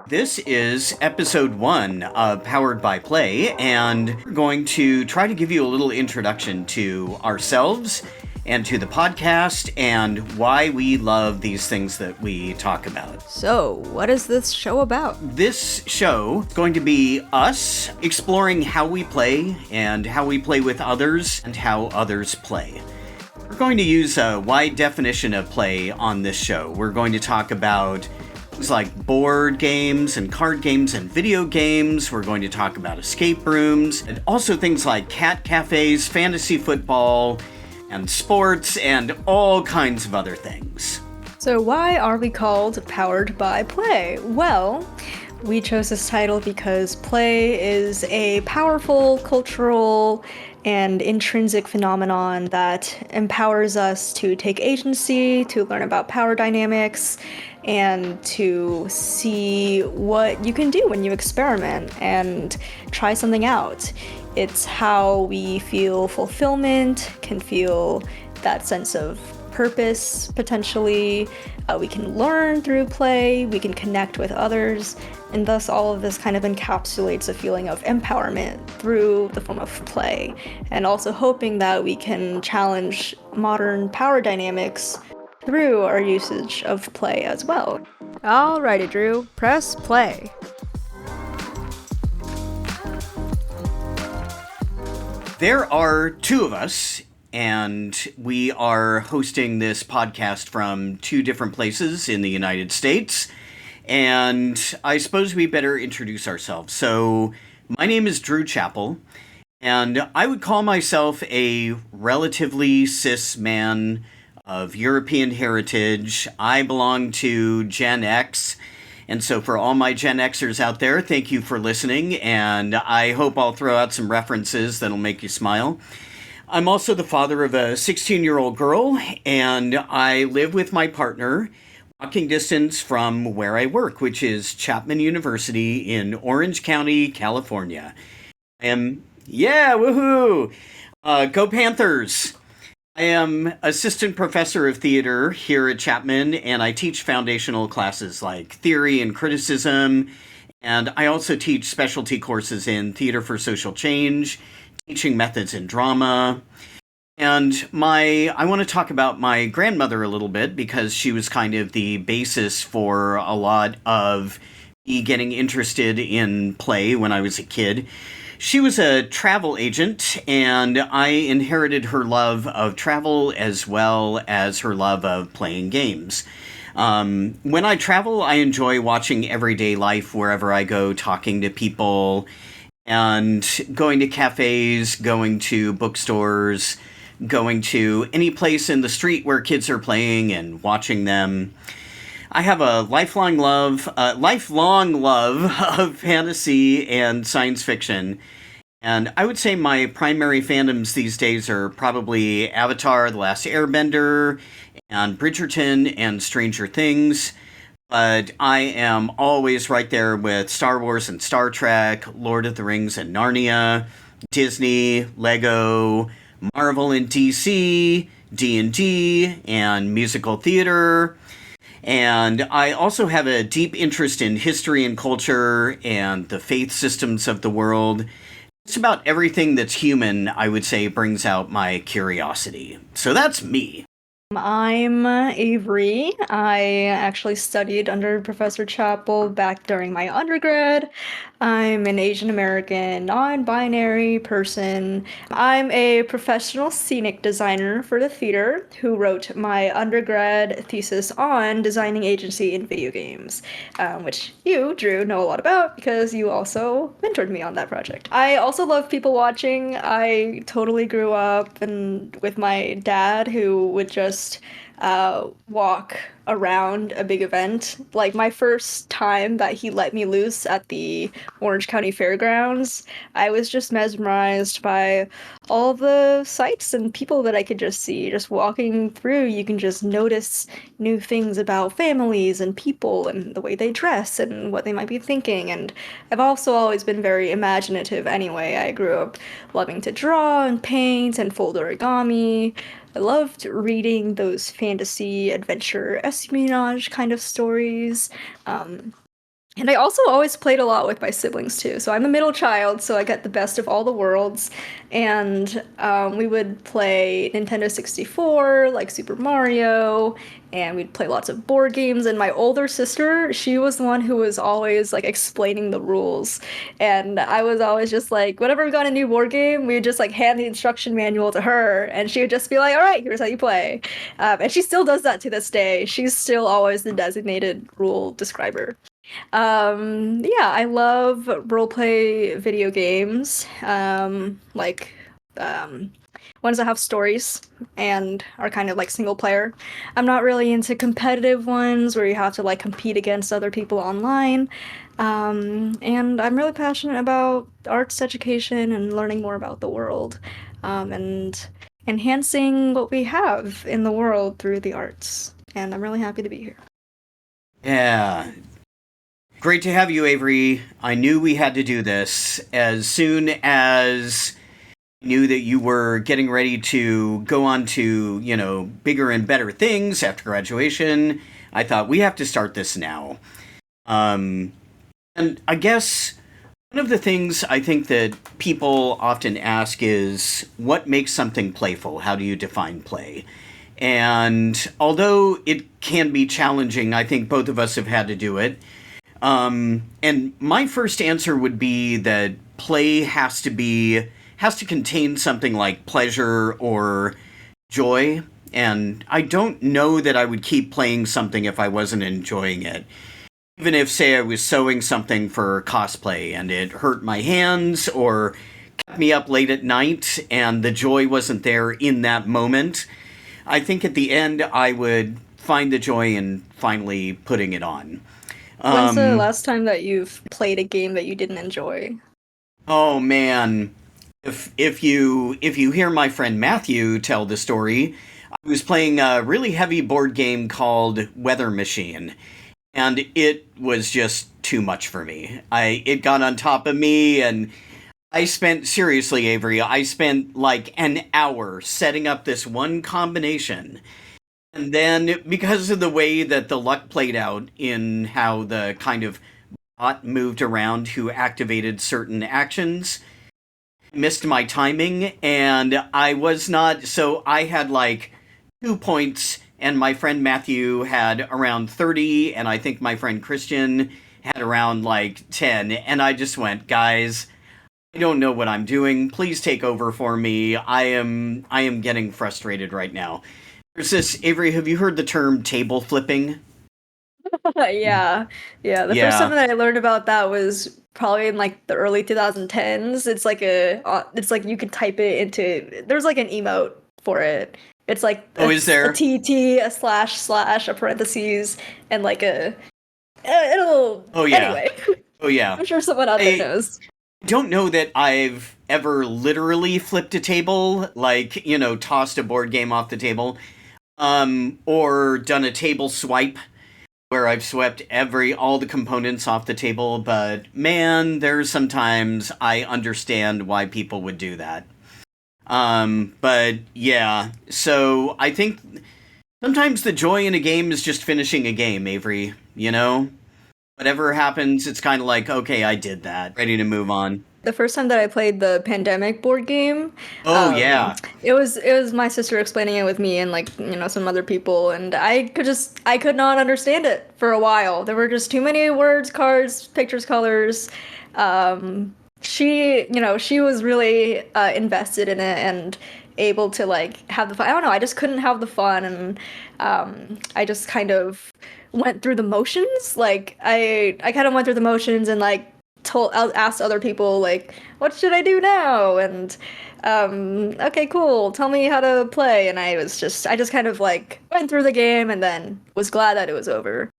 This is episode 1 of Powered by Play, and we're going to try to give you a little introduction to ourselves and to the podcast and why we love these things that we talk about. So, what is this show about? This show is going to be us exploring how we play and how we play with others and how others play. We're going to use a wide definition of play on this show. We're going to talk about things like board games and card games and video games. We're going to talk about escape rooms and also things like cat cafes, fantasy football, and sports, and all kinds of other things. So why are we called Powered by Play? Well, we chose this title because play is a powerful cultural and intrinsic phenomenon that empowers us to take agency, to learn about power dynamics, and to see what you can do when you experiment and try something out. It's how we feel fulfillment, can feel that sense of purpose, potentially. We can learn through play, we can connect with others, and thus all of this kind of encapsulates a feeling of empowerment through the form of play, and also hoping that we can challenge modern power dynamics through our usage of play as well. Alrighty, Drew, press play. There are two of us, and we are hosting this podcast from two different places in the United States. And I suppose we better introduce ourselves. So, my name is Drew Chappell, and I would call myself a relatively cis man of European heritage. I belong to Gen X. And so for all my Gen Xers out there, thank you for listening, and I hope I'll throw out some references that'll make you smile. I'm also the father of a 16-year-old girl, and I live with my partner, walking distance from where I work, which is Chapman University in Orange County, California. Woohoo! Go Panthers! I am assistant professor of theater here at Chapman, and I teach foundational classes like theory and criticism, and I also teach specialty courses in theater for social change, teaching methods in drama, and I want to talk about my grandmother a little bit because she was kind of the basis for a lot of me getting interested in play when I was a kid. She was a travel agent, and I inherited her love of travel as well as her love of playing games. When I travel, I enjoy watching everyday life wherever I go, talking to people, and going to cafes, going to bookstores, going to any place in the street where kids are playing and watching them. I have a lifelong love of fantasy and science fiction, and I would say my primary fandoms these days are probably Avatar: The Last Airbender, and Bridgerton, and Stranger Things, but I am always right there with Star Wars and Star Trek, Lord of the Rings and Narnia, Disney, Lego, Marvel and DC, D&D, and musical theater. And I also have a deep interest in history and culture and the faith systems of the world. It's about everything that's human, I would say, brings out my curiosity. So that's me. I'm Avery. I actually studied under Professor Chappell back during my undergrad. I'm an Asian American, non-binary person. I'm a professional scenic designer for the theater who wrote my undergrad thesis on designing agency in video games, which you, Drew, know a lot about because you also mentored me on that project. I also love people watching. I totally grew up with my dad who would just walk around a big event. Like my first time that he let me loose at the Orange County Fairgrounds, I was just mesmerized by all the sights and people that I could just see. Just walking through, you can just notice new things about families and people and the way they dress and what they might be thinking. And I've also always been very imaginative anyway. I grew up loving to draw and paint and fold origami. I loved reading those fantasy, adventure, espionage kind of stories. And I also always played a lot with my siblings too. So I'm a middle child, so I got the best of all the worlds. And we would play Nintendo 64, like Super Mario, and we'd play lots of board games. And my older sister, she was the one who was always like explaining the rules. And I was always just like, whenever we got a new board game, we would just like hand the instruction manual to her, and she would just be like, all right, here's how you play. And she still does that to this day. She's still always the designated rule describer. Yeah, I love roleplay video games. Um, ones that have stories and are kind of like single player. I'm not really into competitive ones where you have to like compete against other people online. And I'm really passionate about arts education and learning more about the world, and enhancing what we have in the world through the arts. And I'm really happy to be here. Yeah. Great to have you, Avery. I knew we had to do this. As soon as I knew that you were getting ready to go on to, bigger and better things after graduation, I thought we have to start this now. Um, and I guess one of the things I think that people often ask is what makes something playful? How do you define play? And although it can be challenging, I think both of us have had to do it. And my first answer would be that play has to contain something like pleasure or joy. And I don't know that I would keep playing something if I wasn't enjoying it. Even if, say, I was sewing something for cosplay and it hurt my hands or kept me up late at night and the joy wasn't there in that moment, I think at the end I would find the joy in finally putting it on. When's the Um, last time that you've played a game that you didn't enjoy? oh man, if you hear my friend Matthew tell the story, I was playing a really heavy board game called Weather Machine, and it was just too much for me. It got on top of me, and I spent seriously, Avery. I spent like an hour setting up this one combination. And then, because of the way that the luck played out in how the kind of bot moved around who activated certain actions, missed my timing, and I was not. So I had like 2 points, and my friend Matthew had around 30, and I think my friend Christian had around like 10. And I just went, guys, I don't know what I'm doing. Please take over for me. I am getting frustrated right now. There's this, Avery, have you heard the term table flipping? Yeah. Yeah. The first time Yeah. that I learned about that was probably in like the early 2010s. It's like you could type it into, there's like an emote for it. It's like Oh, is a there? TT, a slash slash, a parentheses, and like it'll, Oh, yeah. anyway. Oh, yeah. I'm sure someone out there I knows. don't know that I've ever literally flipped a table, like, tossed a board game off the table, or done a table swipe where I've swept all the components off the table, but man, there's sometimes I understand why people would do that. But yeah, so I think sometimes the joy in a game is just finishing a game, Avery, you know? Whatever happens, it's kind of like, okay, I did that. Ready to move on. The first time that I played the Pandemic board game, Oh, yeah. it was my sister explaining it with me and like some other people, and I could not understand it for a while. There were just too many words, cards, pictures, colors. She was really invested in it and able to like have the fun. I don't know. I just couldn't have the fun, and I just kind of went through the motions. Like I kind of went through the motions and like asked other people like, what should I do now? And okay, cool. Tell me how to play. And I just kind of like went through the game and then was glad that it was over.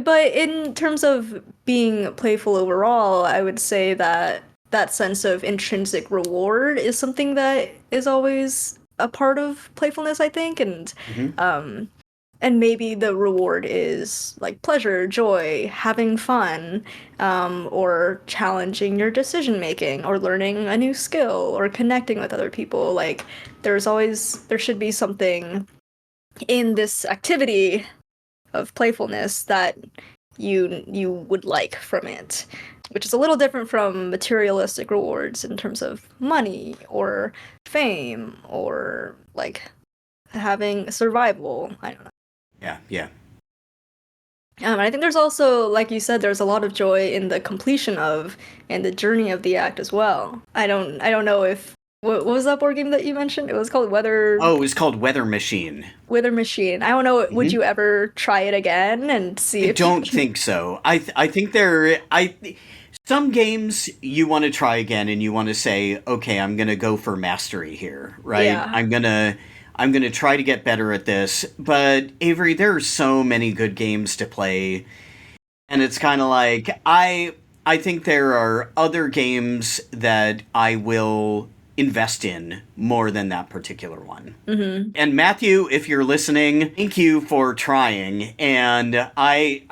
But in terms of being playful overall, I would say that that sense of intrinsic reward is something that is always a part of playfulness, I think, Hmm. um, and maybe the reward is like pleasure, joy, having fun, or challenging your decision making, or learning a new skill, or connecting with other people. Like there should be something in this activity of playfulness that you would like from it, which is a little different from materialistic rewards in terms of money or fame or like having survival. I don't know. Yeah, yeah. I think there's also, like you said, there's a lot of joy in the completion of and the journey of the act as well. I don't know if what was that board game that you mentioned? It was called Oh, it was called Weather Machine. Weather Machine. I don't know. Would Hmm. you ever try it again and I see if you don't can? think so. I think there I some games you want to try again and you want to say, okay, I'm gonna go for mastery here, right? Yeah, I'm gonna try to get better at this. But Avery, there are so many good games to play, and it's kind of like I think there are other games that I will invest in more than that particular one. hmm And Matthew, if you're listening, thank you for trying. And I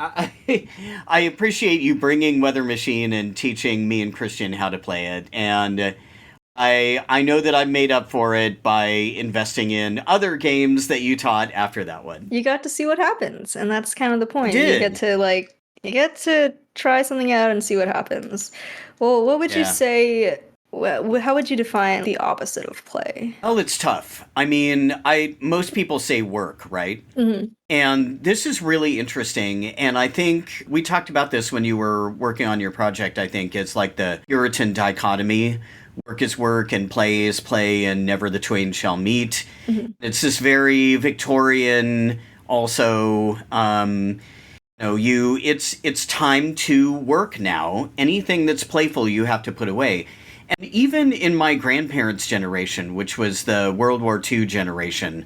appreciate you bringing Weather Machine and teaching me and Christian how to play it. And I know that I made up for it by investing in other games that you taught after that one. you got to see what happens, and that's kind of the I point. did. You get to try something out and see what happens. Well, what would you Yeah. say? How would you define the opposite of play? Well, it's tough. I mean, I most people say work, right? Hmm And this is really interesting. And I think we talked about this when you were working on your project. I think it's like the Puritan dichotomy: work is work and play is play, and never the twain shall meet. hmm It's this very Victorian, also. It's time to work now. Anything that's playful, you have to put away. And even in my grandparents' generation, which was the World War II generation,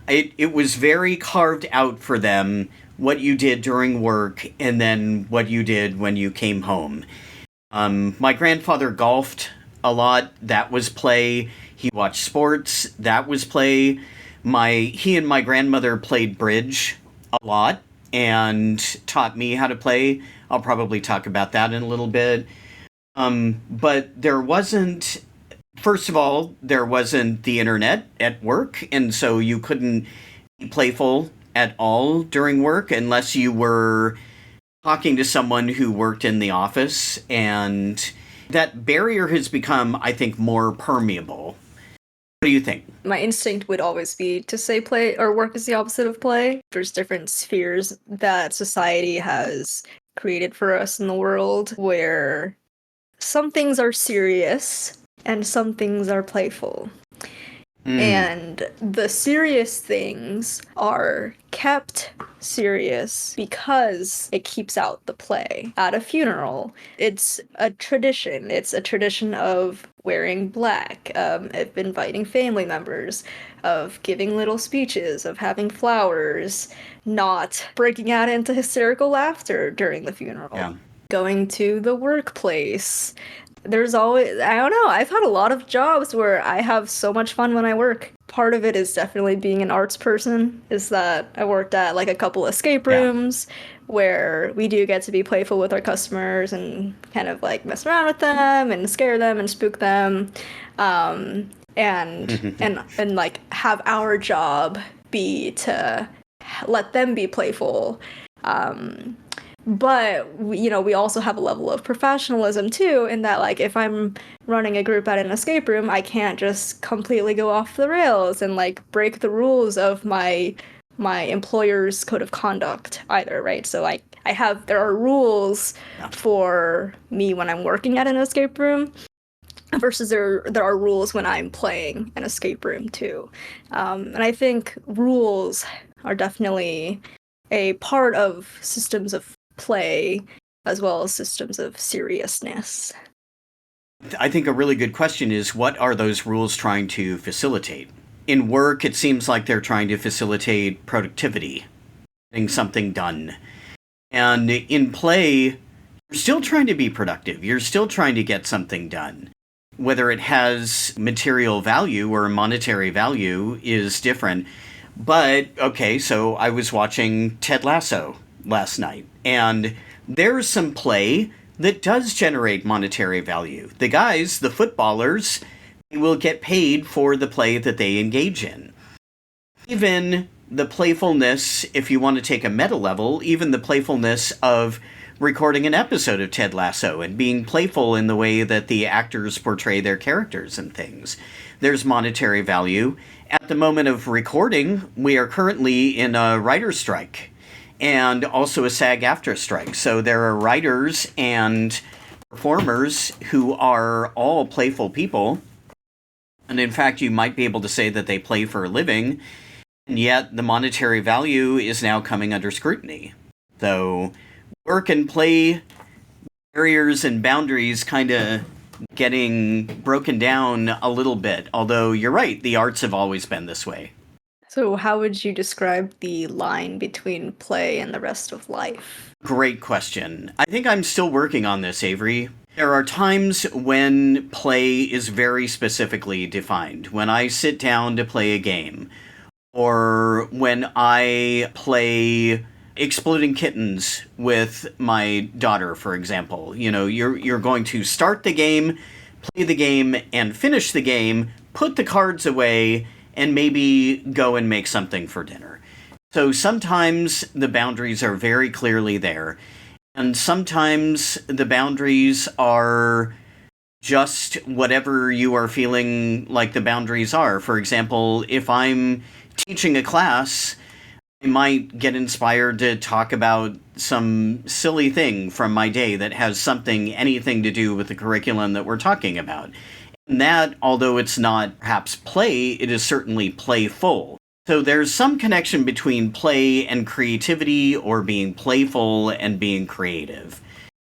it was very carved out for them what you did during work and then what you did when you came home. My grandfather golfed a lot. That was play. He watched sports. That was play. He and my grandmother played bridge a lot and taught me how to play. I'll probably talk about that in a little bit. But there wasn't, first of all, there wasn't the internet at work, and so you couldn't be playful at all during work unless you were talking to someone who worked in the office. And that barrier has become, I think, more permeable. What do you think? My instinct would always be to say play or work is the opposite of play. There's different spheres that society has created for us in the world where some things are serious and some things are playful. Mm, And the serious things are kept serious because it keeps out the play. At a funeral, it's a tradition. It's a tradition of wearing black, of inviting family members, of giving little speeches, of having flowers, not breaking out into hysterical laughter during the funeral. yeah. Going to the workplace, there's always, I don't know, I've had a lot of jobs where I have so much fun when I work. Part of it is definitely being an arts person, is that I worked at like a couple escape Yeah. rooms where we do get to be playful with our customers and kind of like mess around with them and scare them and spook them. And like have our job be to let them be playful. But we also have a level of professionalism too, in that like if I'm running a group at an escape room, I can't just completely go off the rails and like break the rules of my employer's code of conduct either, right? So like there are rules Yeah. for me when I'm working at an escape room versus there are rules when I'm playing an escape room too. And I think rules are definitely a part of systems of play as well as systems of seriousness. I think a really good question is, what are those rules trying to facilitate? In work, it seems like they're trying to facilitate productivity, getting something done. And in play, you're still trying to be productive. You're still trying to get something done. Whether it has material value or monetary value is different. But, okay, so I was watching Ted Lasso last night, and there's some play that does generate monetary value. The guys, the footballers, they will get paid for the play that they engage in. Even the playfulness, if you want to take a meta level, even the playfulness of recording an episode of Ted Lasso and being playful in the way that the actors portray their characters and things. There's monetary value. At the moment of recording, we are currently in a writer's strike and also a SAG-AFTRA strike. So there are writers and performers who are all playful people. And in fact, you might be able to say that they play for a living. And yet the monetary value is now coming under scrutiny. Though work and play barriers and boundaries kind of getting broken down a little bit. Although you're right, the arts have always been this way. So, how would you describe the line between play and the rest of life? Great question. I think I'm still working on this, Avery. There are times when play is very specifically defined. When I sit down to play a game, or when I play Exploding Kittens with my daughter, for example. You know, you're going to start the game, play the game, and finish the game, put the cards away, and maybe go and make something for dinner. So sometimes the boundaries are very clearly there, and sometimes the boundaries are just whatever you are feeling like the boundaries are. For example, if I'm teaching a class, I might get inspired to talk about some silly thing from my day that has anything to do with the curriculum that we're talking about. And that, although it's not perhaps play, it is certainly playful. So there's some connection between play and creativity, or being playful and being creative.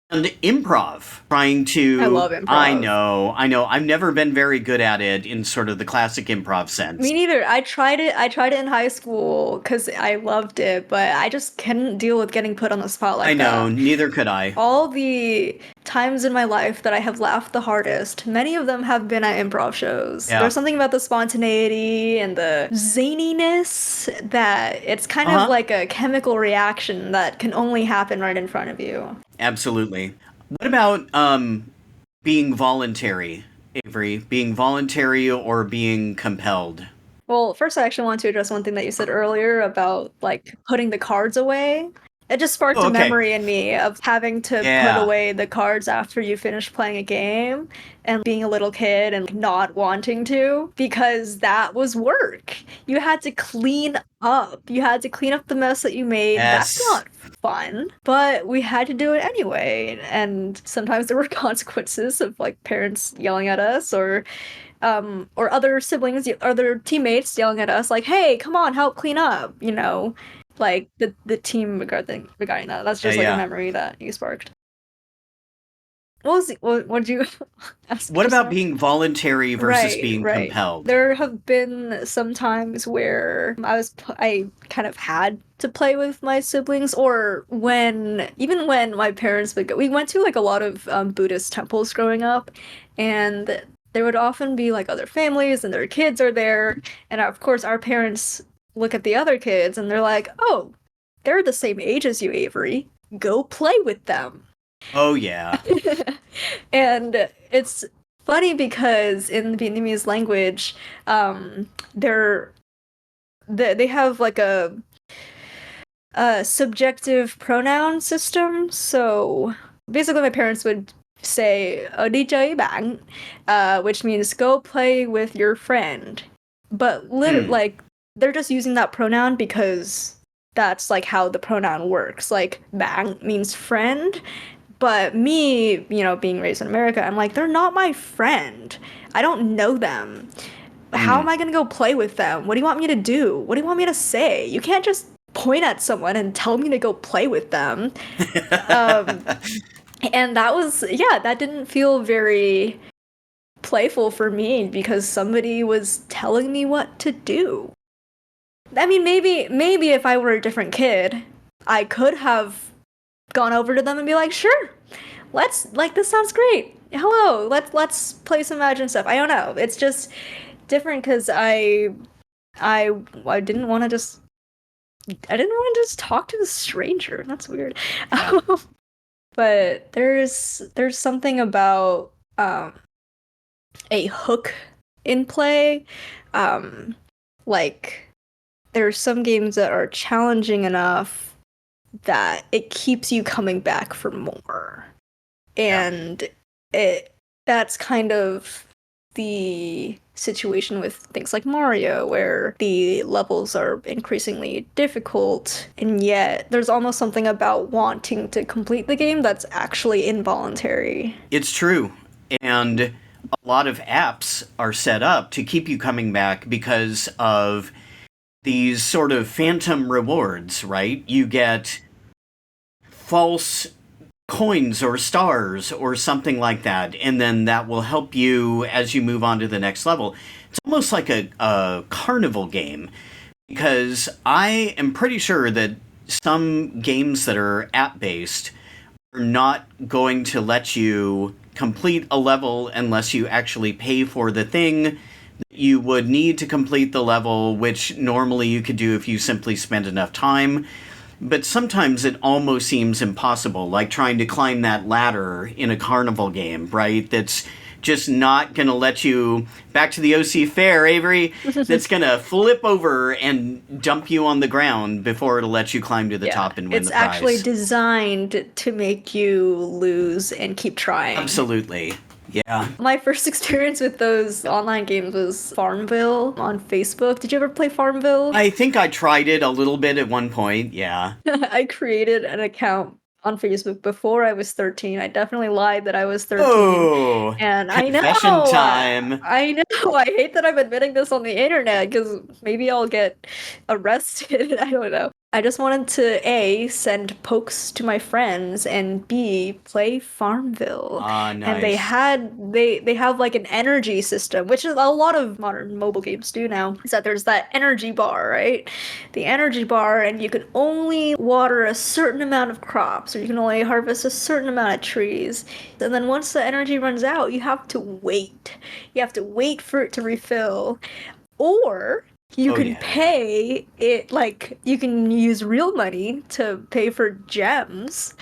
And improv, trying to... I love improv. I know. I've never been very good at it in sort of the classic improv sense. Me neither. I tried it in high school because I loved it, but I just couldn't deal with getting put on the spot like that. I know, neither could I. All the times in my life that I have laughed the hardest, many of them have been at improv shows. Yeah. There's something about the spontaneity and the zaniness that it's kind of like a chemical reaction that can only happen right in front of you. Absolutely. What about being voluntary, Avery? Being voluntary or being compelled? Well, first I actually want to address one thing that you said earlier about like putting the cards away. It just sparked a memory in me of having to put away the cards after you finish playing a game and being a little kid and not wanting to, because that was work. You had to clean up. You had to clean up the mess that you made. Yes. That's not fun, but we had to do it anyway. And sometimes there were consequences of like parents yelling at us, or other siblings, other teammates yelling at us like, "Hey, come on, help clean up," you know. Like the team regarding that. That's just like a memory that you sparked. What'd you ask? What about being voluntary versus being compelled? There have been some times where I kind of had to play with my siblings, or even when my parents would go. We went to like a lot of Buddhist temples growing up, and there would often be like other families and their kids are there, and of course our parents look at the other kids and they're like, "Oh, they're the same age as you, Avery. Go play with them." Oh, yeah. And it's funny because in the Vietnamese language, they have like a subjective pronoun system. So basically my parents would say, "Đi chơi bạn," which means go play with your friend. But like, they're just using that pronoun because that's like how the pronoun works. Like, bạn means friend, but me, being raised in America, I'm like, they're not my friend. I don't know them. How am I gonna go play with them? What do you want me to do? What do you want me to say? You can't just point at someone and tell me to go play with them. And that didn't feel very playful for me because somebody was telling me what to do. I mean, maybe if I were a different kid, I could have gone over to them and be like, "Sure, this sounds great. Hello, let's play some Imagine stuff." I don't know. It's just different because I didn't want to just talk to a stranger. That's weird. Yeah. But there's something about a hook in play, like there's some games that are challenging enough that it keeps you coming back for more. Yeah. And it that's kind of the situation with things like Mario, where the levels are increasingly difficult, and yet there's almost something about wanting to complete the game that's actually involuntary. It's true. And a lot of apps are set up to keep you coming back because of these sort of phantom rewards, right? You get false coins or stars or something like that, and then that will help you as you move on to the next level. It's almost like a carnival game, because I am pretty sure that some games that are app based are not going to let you complete a level unless you actually pay for the thing that you would need to complete the level, which normally you could do if you simply spent enough time. But sometimes it almost seems impossible, like trying to climb that ladder in a carnival game, right? That's just not going to let you back to the OC Fair, Avery. That's going to flip over and dump you on the ground before it'll let you climb to the Yeah, top and win it's the actually prize. designed to make you lose and keep trying. Absolutely. Yeah. My first experience with those online games was Farmville on Facebook. Did you ever play Farmville? I think I tried it a little bit at one point. Yeah. I created an account on Facebook before I was 13. I definitely lied that I was 13. Oh, And I know, confession time. I know, I hate that I'm admitting this on the internet because maybe I'll get arrested. I don't know. I just wanted to A, send pokes to my friends, and B, play Farmville. Ah, And nice. they have like an energy system, which is a lot of modern mobile games do now. Is that there's that energy bar, right? The energy bar, and you can only water a certain amount of crops, or you can only harvest a certain amount of trees. And then once the energy runs out, you have to wait. You have to wait for it to refill. Or you Oh, can yeah. pay it, like, you can use real money to pay for gems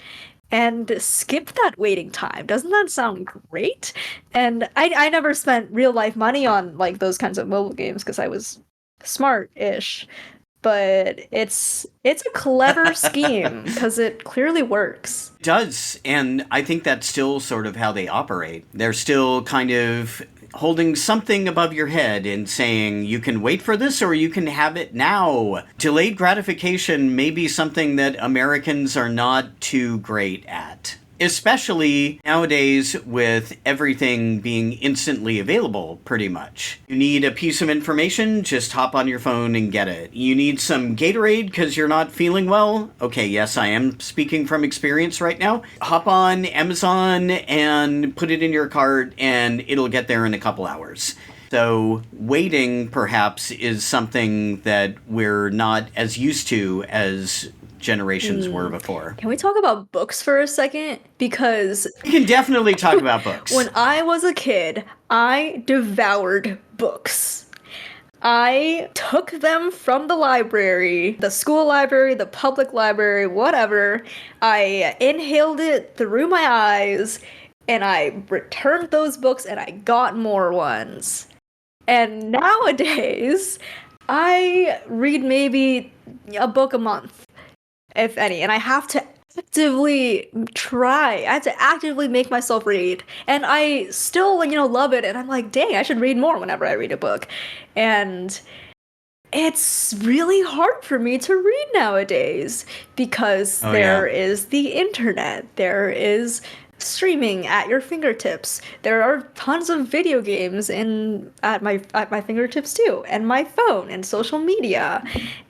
and skip that waiting time. Doesn't that sound great? And I never spent real life money on like those kinds of mobile games because I was smart-ish. But it's a clever scheme because it clearly works. Does, and I think that's still sort of how they operate. They're still kind of holding something above your head and saying you can wait for this or you can have it now. Delayed gratification may be something that Americans are not too great at. Especially nowadays with everything being instantly available, pretty much. You need a piece of information, just hop on your phone and get it. You need some Gatorade because you're not feeling well? Okay, yes, I am speaking from experience right now. Hop on Amazon and put it in your cart and it'll get there in a couple hours. So, waiting perhaps is something that we're not as used to as generations were before. Can we talk about books for a second? Because We can definitely talk about when books. I was a kid, I devoured books. I took them from the library, the school library, the public library, whatever. I inhaled it through my eyes, and I returned those books and I got more ones. And nowadays, I read maybe a book a month, if any, and I have to actively try. I have to actively make myself read. And I still, love it. And I'm like, dang, I should read more whenever I read a book. And it's really hard for me to read nowadays because Oh, there yeah. is the internet, there is streaming at your fingertips. There are tons of video games in at my fingertips too, and my phone and social media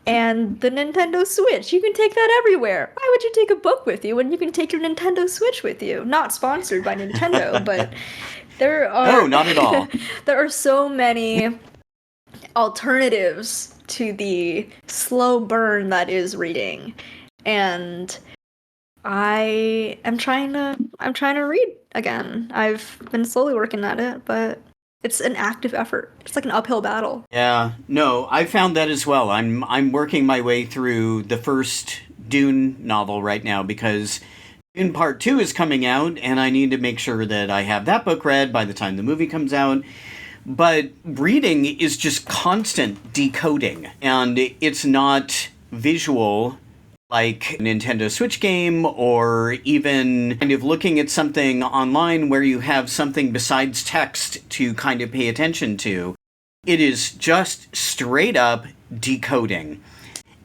and the Nintendo Switch. You can take that everywhere. Why would you take a book with you when you can take your Nintendo Switch with you? Not sponsored by Nintendo, but there No, are not at all. there are so many alternatives to the slow burn that is reading. And I'm trying to read again. I've been slowly working at it, but it's an active effort. It's like an uphill battle. Yeah, no, I found that as well. I'm working my way through the first Dune novel right now because Dune Part 2 is coming out and I need to make sure that I have that book read by the time the movie comes out. But reading is just constant decoding, and it's not visual like a Nintendo Switch game, or even kind of looking at something online where you have something besides text to kind of pay attention to. It is just straight up decoding.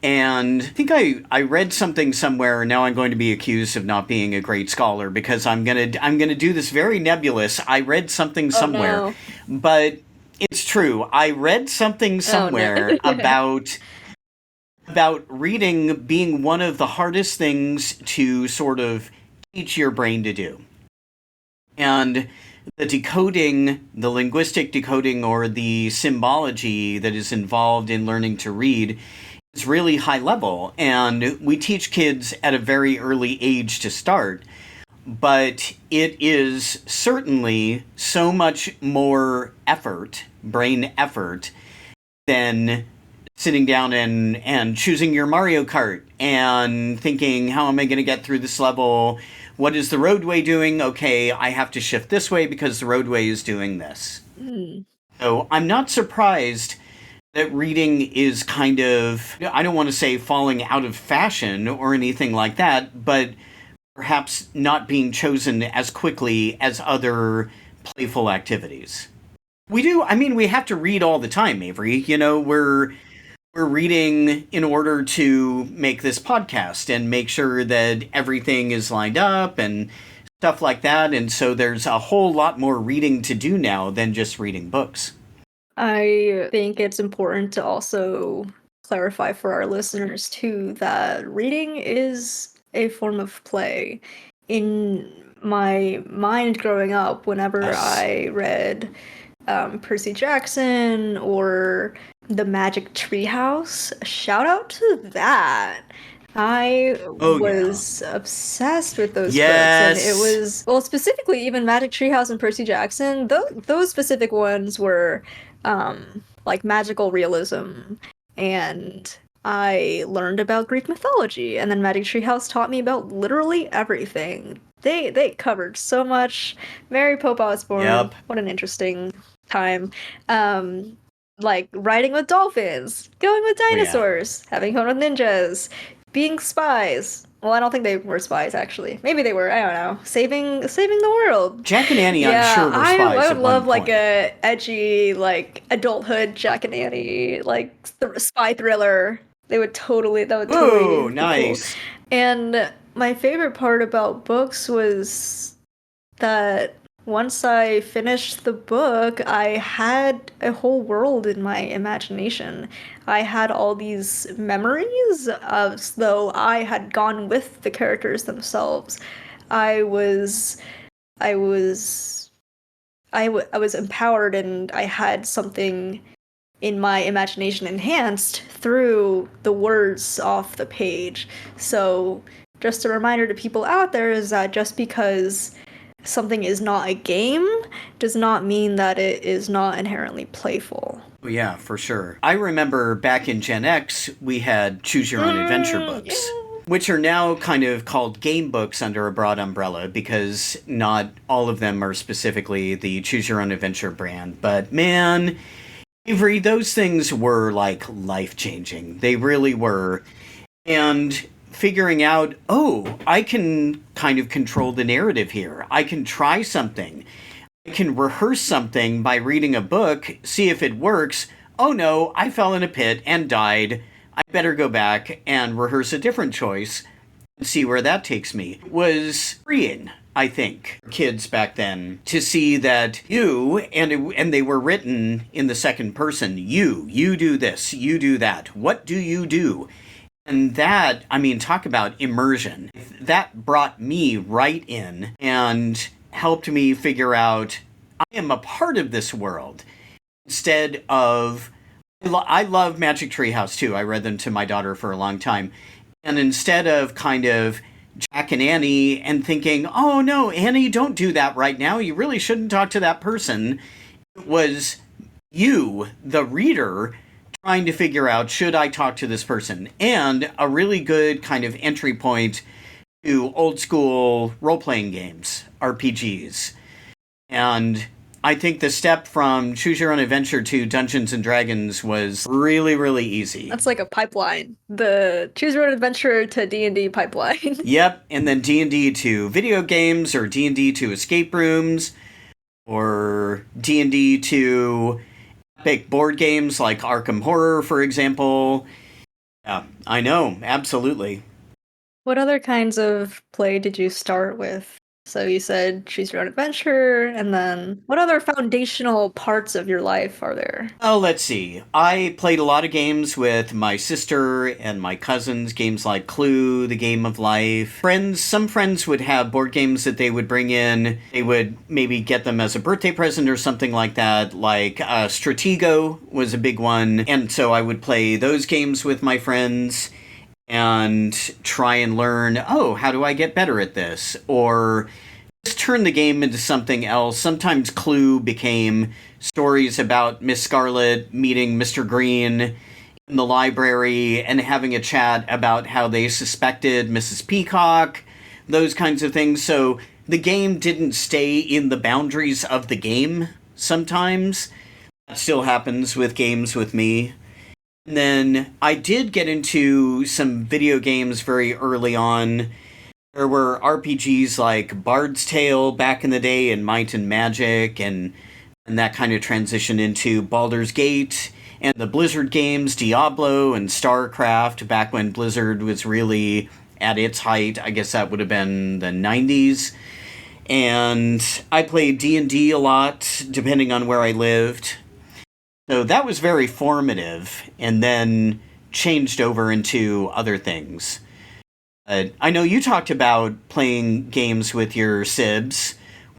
And I think I read something somewhere. Now I'm going to be accused of not being a great scholar because I'm gonna do this very nebulous. I read something Oh somewhere, no. but it's true. I read something Oh no. somewhere about reading being one of the hardest things to sort of teach your brain to do. And the decoding, the linguistic decoding or the symbology that is involved in learning to read is really high level. And we teach kids at a very early age to start. But it is certainly so much more effort, brain effort, than sitting down and choosing your Mario Kart and thinking, how am I going to get through this level? What is the roadway doing? Okay, I have to shift this way because the roadway is doing this. Mm. So I'm not surprised that reading is kind of, I don't want to say falling out of fashion or anything like that, but perhaps not being chosen as quickly as other playful activities. We have to read all the time, Avery. We're reading in order to make this podcast and make sure that everything is lined up and stuff like that. And so there's a whole lot more reading to do now than just reading books. I think it's important to also clarify for our listeners too that reading is a form of play. In my mind growing up, whenever Yes. I read Percy Jackson or The Magic Treehouse, shout out to that. I Oh, yeah. was obsessed with those books, and it Yes. was, well, specifically even Magic Treehouse and Percy Jackson. Those specific ones were like magical realism, and I learned about Greek mythology, and then Magic Treehouse taught me about literally everything. They covered so much. Mary Pope Osborne, Yep. what an interesting time. Um, like riding with dolphins, going with Oh, yeah. dinosaurs, having fun with ninjas, being spies. Well, I don't think they were spies actually. Maybe they were. I don't know. Saving the world. Jack and Annie, I'm Yeah, sure, were I spies would at one love like point. a edgy like adulthood Jack and Annie like spy thriller. That would totally Ooh, be cool. nice. And my favorite part about books was that once I finished the book, I had a whole world in my imagination. I had all these memories as though I had gone with the characters themselves. I was, I was, I was empowered, and I had something in my imagination enhanced through the words off the page. So, just a reminder to people out there is that just because something is not a game does not mean that it is not inherently playful. Oh, yeah, for sure. I remember back in Gen X, we had choose your own adventure books, Yeah. which are now kind of called game books under a broad umbrella because not all of them are specifically the choose your own adventure brand. But man, Avery, those things were like life changing. They really were. And figuring out, oh, I can kind of control the narrative here. I can try something. I can rehearse something by reading a book, see if it works. Oh no, I fell in a pit and died. I better go back and rehearse a different choice and see where that takes me. It was freeing, I think, for kids back then to see that and they were written in the second person. You do this, you do that. What do you do? And that, I mean, talk about immersion. That brought me right in and helped me figure out I am a part of this world instead of. I love Magic Treehouse too. I read them to my daughter for a long time. And instead of kind of Jack and Annie and thinking, oh no, Annie, don't do that right now. You really shouldn't talk to that person. It was you, the reader, trying to figure out should I talk to this person, and a really good kind of entry point to old school role playing games, RPGs. And I think the step from Choose Your Own Adventure to Dungeons and Dragons was really, really easy. That's like a pipeline. The Choose Your Own Adventure to D&D pipeline. Yep, and then D&D to video games, or D&D to escape rooms, or D&D to epic board games like Arkham Horror, for example. Yeah, I know, absolutely. What other kinds of play did you start with? So you said Choose Your Own Adventure, and then what other foundational parts of your life are there? Oh, let's see. I played a lot of games with my sister and my cousins, games like Clue, The Game of Life. Some friends would have board games that they would bring in. They would maybe get them as a birthday present or something like that, like Stratego was a big one. And so I would play those games with my friends and try and learn, oh, how do I get better at this? Or just turn the game into something else. Sometimes Clue became stories about Miss Scarlet meeting Mr. Green in the library and having a chat about how they suspected Mrs. Peacock, those kinds of things. So the game didn't stay in the boundaries of the game sometimes. That still happens with games with me. And then I did get into some video games very early on. There were RPGs like Bard's Tale back in the day and Might and Magic, and that kind of transitioned into Baldur's Gate and the Blizzard games, Diablo and StarCraft, back when Blizzard was really at its height. I guess that would have been the 90s. And I played D&D a lot, depending on where I lived. So that was very formative, and then changed over into other things. I know you talked about playing games with your sibs.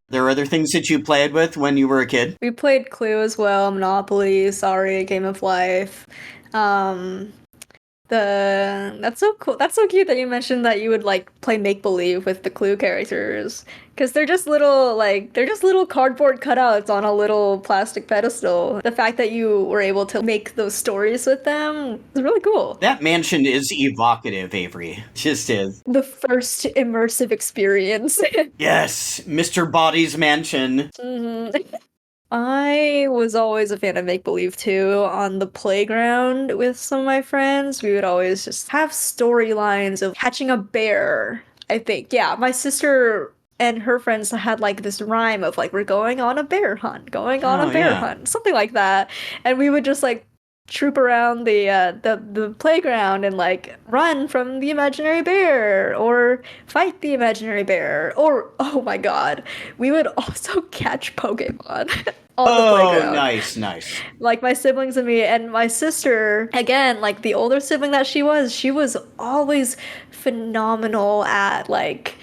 There are other things that you played with when you were a kid? We played Clue as well, Monopoly, Sorry, Game of Life. Um, that's so cool. That's so cute that you mentioned that you would like play make believe with the Clue characters because they're just little cardboard cutouts on a little plastic pedestal. The fact that you were able to make those stories with them is really cool. That mansion is evocative, Avery. Just is. The first immersive experience. Yes, Mr. Body's mansion. Mhm. I was always a fan of make believe too. On the playground with some of my friends, we would always just have storylines of catching a bear. I think, yeah, my sister and her friends had like this rhyme of like we're going on a bear hunt, going on a Oh, bear yeah. hunt, something like that, and we would just like troop around the playground and like run from the imaginary bear or fight the imaginary bear or oh my god, we would also catch Pokemon on the Oh, playground. nice, nice. Like my siblings and me and my sister, again, like the older sibling that she was always phenomenal at like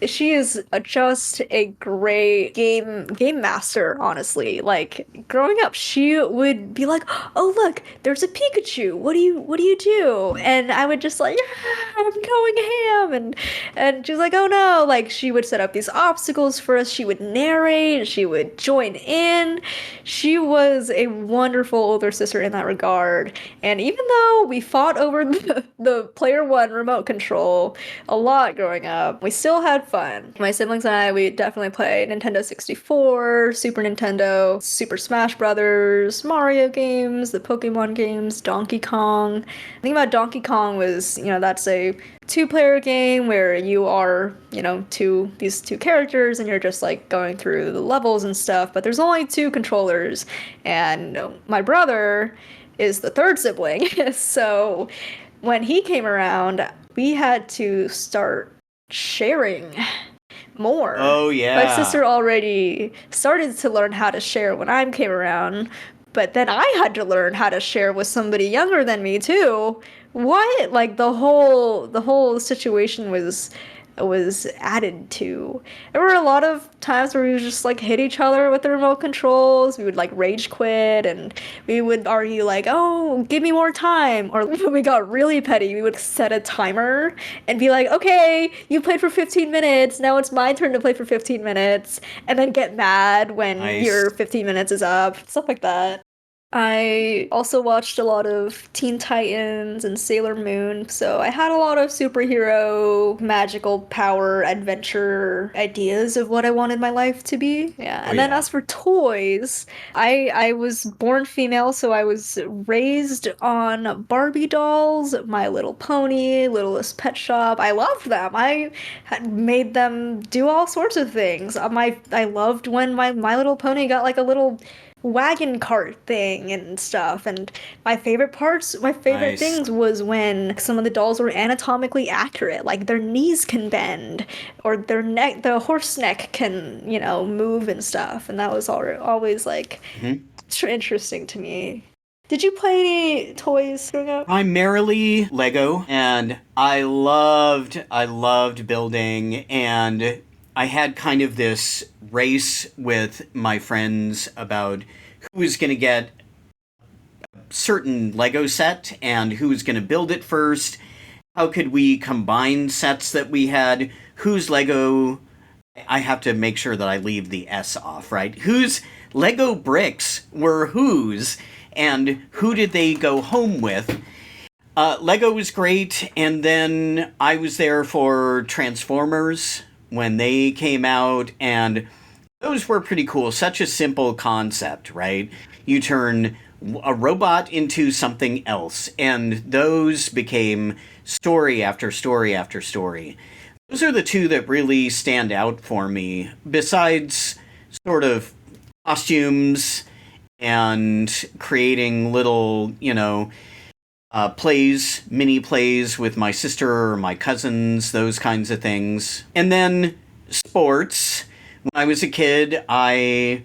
she is just a great game master, honestly. Like growing up, she would be like, "Oh, look, there's a Pikachu. What do you do?" And I would just like, "Yeah, I'm going ham." And she's like, "Oh no." Like she would set up these obstacles for us. She would narrate, she would join in. She was a wonderful older sister in that regard. And even though we fought over the player one remote control a lot growing up, we still had fun. My siblings and I, we definitely played Nintendo 64, Super Nintendo, Super Smash Brothers, Mario games, the Pokemon games, Donkey Kong. The thing about Donkey Kong was, that's a two-player game where you are, these two characters and you're just like going through the levels and stuff, but there's only two controllers. And my brother is the third sibling. So when he came around, we had to start sharing more. Oh, yeah. My sister already started to learn how to share when I came around, but then I had to learn how to share with somebody younger than me too. What? Like the whole situation was added to. There were a lot of times where we would just like hit each other with the remote controls. We would like rage quit and we would argue like, "Oh, give me more time." Or when we got really petty, we would set a timer and be like, "Okay, you played for 15 minutes. Now it's my turn to play for 15 minutes." And then get mad when Nice. your 15 minutes is up. Stuff like that. I also watched a lot of Teen Titans and Sailor Moon, so I had a lot of superhero, magical power, adventure ideas of what I wanted my life to be. Yeah, Oh and then yeah. as for toys, I was born female, so I was raised on Barbie dolls, My Little Pony, Littlest Pet Shop. I loved them. I had made them do all sorts of things. I loved when My Little Pony got like a little wagon cart thing and stuff. And my favorite Nice. things was when some of the dolls were anatomically accurate, like their knees can bend or the horse neck can, move and stuff. And that was always like Mhm. interesting to me. Did you play any toys growing up? Primarily Lego, and I loved building, and I had kind of this race with my friends about who was going to get certain Lego set and who was going to build it first. How could we combine sets that we had? Whose Lego? I have to make sure that I leave the S off, right? Whose Lego bricks were whose, and who did they go home with? Lego was great, and then I was there for Transformers when they came out, and those were pretty cool. Such a simple concept, right? You turn a robot into something else, and those became story after story after story. Those are the two that really stand out for me, besides sort of costumes and creating little, plays, mini plays with my sister or my cousins, those kinds of things. And then sports. When I was a kid, I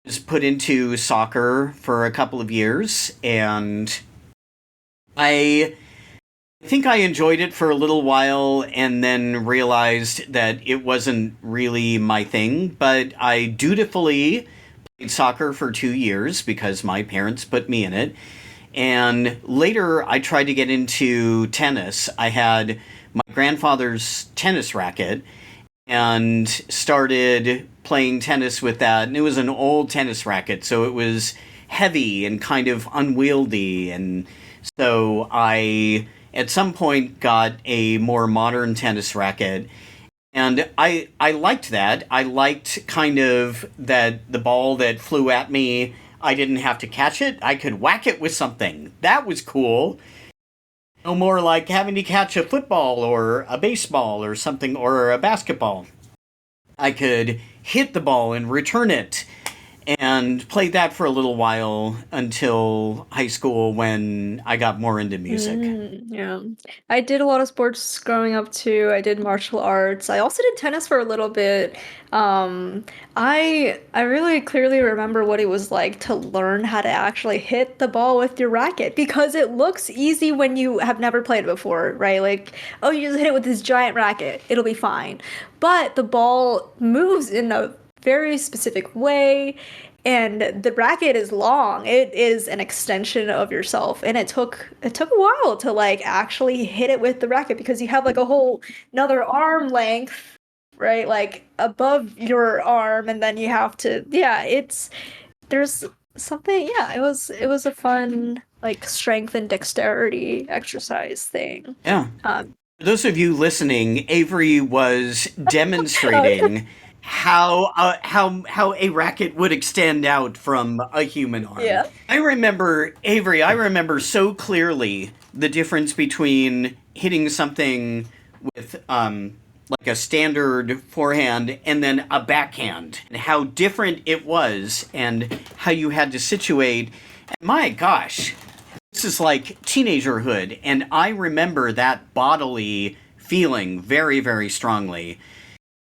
was put into soccer for a couple of years, and I think I enjoyed it for a little while and then realized that it wasn't really my thing, but I dutifully played soccer for 2 years because my parents put me in it. And later, I tried to get into tennis. I had my grandfather's tennis racket and started playing tennis with that. And it was an old tennis racket, so it was heavy and kind of unwieldy. And so at some point, got a more modern tennis racket. And I liked that. I liked kind of that the ball that flew at me, I didn't have to catch it. I could whack it with something. That was cool. No more like having to catch a football or a baseball or something or a basketball. I could hit the ball and return it and played that for a little while until high school when I got more into music. Yeah. I did a lot of sports growing up too. I did martial arts. I also did tennis for a little bit. Um, I really clearly remember what it was like to learn how to actually hit the ball with your racket because it looks easy when you have never played before, right? Like, oh, you just hit it with this giant racket. It'll be fine. But the ball moves in a very specific way and the bracket is long. It is an extension of yourself, and it took a while to like actually hit it with the racket because you have like a whole another arm length, right? Like above your arm, and then you have to yeah, it's there's something yeah, it was a fun like strength and dexterity exercise thing. Yeah. Um For those of you listening, Avery was oh, demonstrating how a racket would extend out from a human arm. yeah. I remember Avery. I remember so clearly the difference between hitting something with like a standard forehand and then a backhand, and how different it was, and how you had to situate. And my gosh, this is like teenagerhood, and I remember that bodily feeling very, very strongly.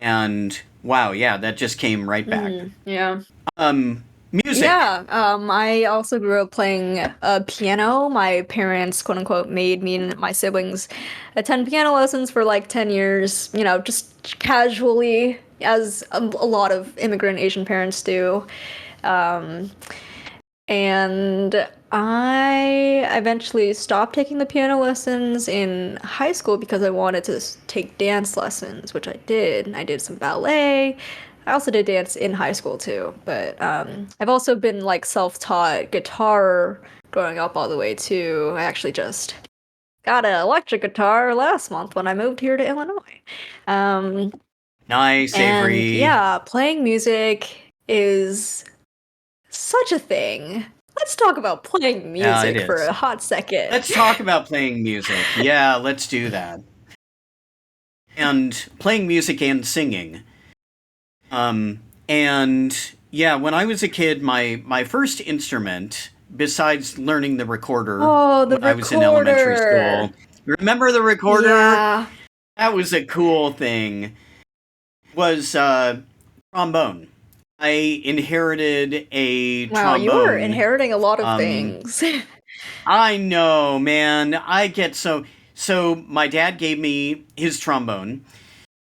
And wow, yeah, that just came right back. Yeah. Music. Yeah, I also grew up playing piano. My parents, quote unquote, made me and my siblings attend piano lessons for like 10 years, just casually, as a lot of immigrant Asian parents do. Um, And I eventually stopped taking the piano lessons in high school because I wanted to take dance lessons, which I did. I did some ballet. I also did dance in high school too, but I've also been like self-taught guitar growing up all the way too. I actually just got an electric guitar last month when I moved here to Illinois. Um, Nice, and Avery. yeah, playing music is such a thing. Let's talk about playing Yeah, it music for is. a hot second. Let's talk about playing music. Yeah, let's do that. And playing music and singing. And yeah, when I was a kid, my first instrument, besides learning the recorder Oh, the when I was in elementary recorder. school, remember the recorder? Yeah. That was a cool thing. Was trombone. I inherited a Wow, you are trombone. inheriting a lot of Um, things. I know, man. I get so. My dad gave me his trombone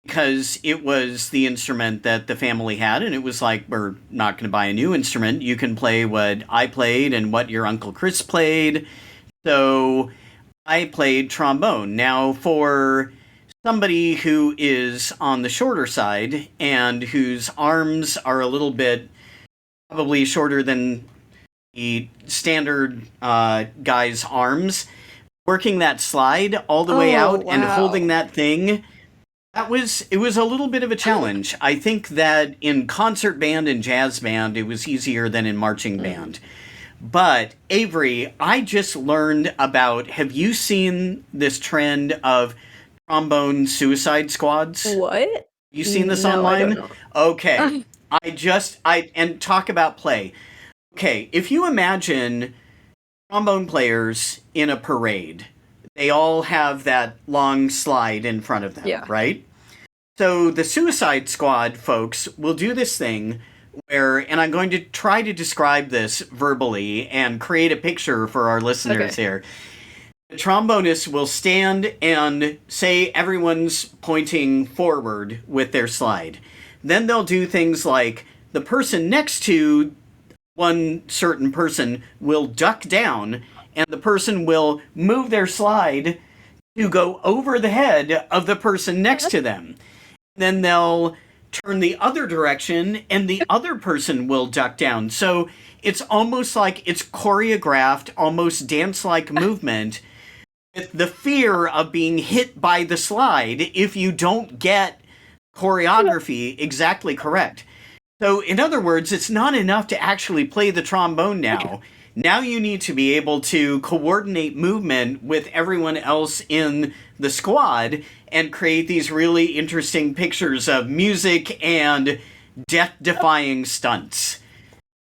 because it was the instrument that the family had, and it was like, we're not going to buy a new instrument. You can play what I played and what your Uncle Chris played. So I played trombone. Now, for somebody who is on the shorter side and whose arms are a little bit probably shorter than the standard guy's arms, working that slide all the way Oh, out and wow. holding that thing, it was a little bit of a challenge. I think that in concert band and jazz band it was easier than in marching Mm. band. But Avery, I just learned about, have you seen this trend of trombone suicide squads? What? You seen this No, I don't online? know. Okay. I and talk about play. Okay, if you imagine trombone players in a parade, they all have that long slide in front of them, Yeah. right? So the Suicide Squad folks will do this thing where, and I'm going to try to describe this verbally and create a picture for our listeners Okay. here. The trombonist will stand and say everyone's pointing forward with their slide. Then they'll do things like the person next to one certain person will duck down and the person will move their slide to go over the head of the person next to them. Then they'll turn the other direction and the other person will duck down. So it's almost like it's choreographed, almost dance like movement with the fear of being hit by the slide if you don't get choreography exactly correct. So, in other words, it's not enough to actually play the trombone now. Now you need to be able to coordinate movement with everyone else in the squad and create these really interesting pictures of music and death defying stunts.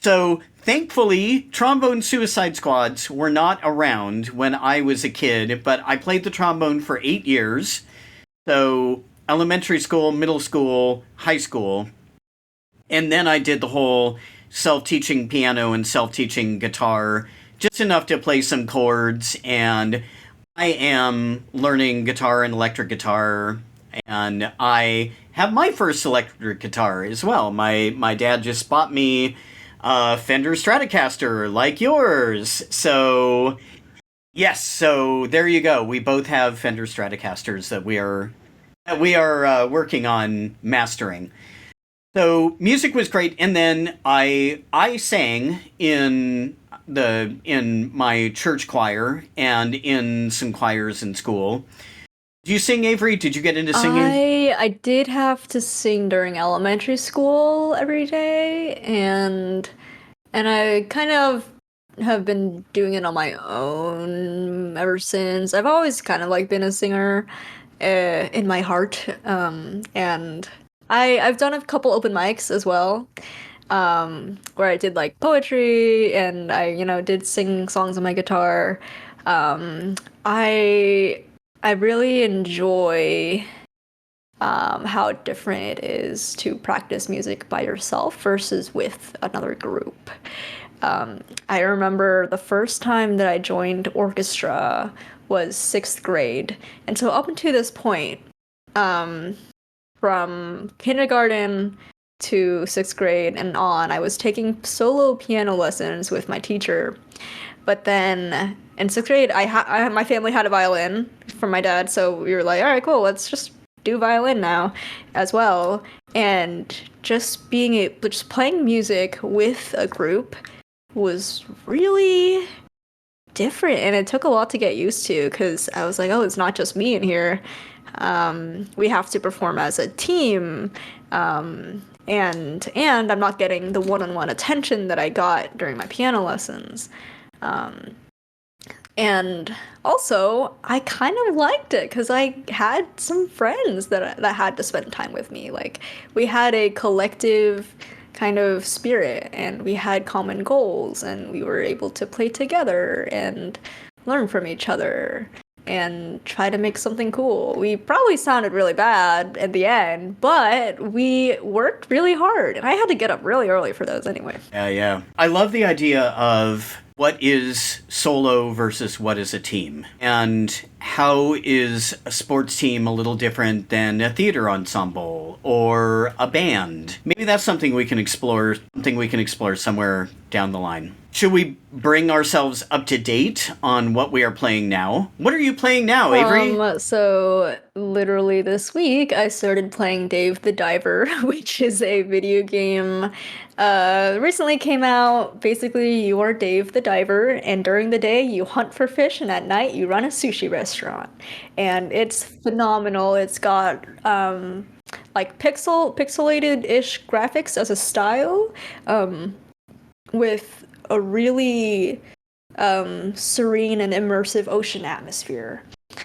So, thankfully, trombone suicide squads were not around when I was a kid, but I played the trombone for 8 years. So, elementary school, middle school, high school. And then I did the whole self teaching piano and self teaching guitar, just enough to play some chords. And I am learning guitar and electric guitar. And I have my first electric guitar as well. My dad just bought me a Fender Stratocaster like yours. So, yes, so there you go. We both have Fender Stratocasters that we are working on mastering. So music was great, and then I sang in my church choir and in some choirs in school. Did you sing, Avery? Did you get into singing? I did have to sing during elementary school every day, and I kind of have been doing it on my own ever since. I've always kind of like been a singer in my heart, and I've done a couple open mics as well, where I did like poetry and I did sing songs on my guitar. Um, I I really enjoy how different it is to practice music by yourself versus with another group. I remember the first time that I joined orchestra was sixth grade, and so up until this point, um, from kindergarten to 6th grade and on, I was taking solo piano lessons with my teacher. But then in 6th grade, my family had a violin from my dad, so we were like, all right, cool, let's just do violin now as well. And just playing music with a group was really different, and it took a lot to get used to because I was like, oh, it's not just me in here. We have to perform as a team, and I'm not getting the one-on-one attention that I got during my piano lessons. And also, I kind of liked it because I had some friends that had to spend time with me. Like, we had a collective kind of spirit, and we had common goals, and we were able to play together and learn from each other and try to make something cool. We probably sounded really bad at the end, but we worked really hard, and I had to get up really early for those anyway. Yeah. I love the idea of what is solo versus what is a team, and how is a sports team a little different than a theater ensemble or a band. Maybe that's something we can explore somewhere down the line. Should we bring ourselves up to date on what we are playing now? What are you playing now, Avery? So literally this week I started playing Dave the Diver, which is a video game recently came out. Basically, you are Dave the Diver, and during the day you hunt for fish, and at night you run a sushi restaurant. And it's phenomenal. It's got like pixelated-ish graphics as a style, with a really serene and immersive ocean atmosphere.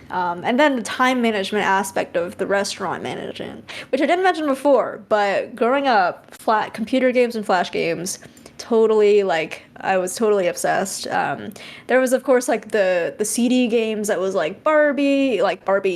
And then the time management aspect of the restaurant management, which I didn't mention before, but growing up, flat computer games and flash games, totally like I was totally obsessed. There was of course like the CD games that was like Barbie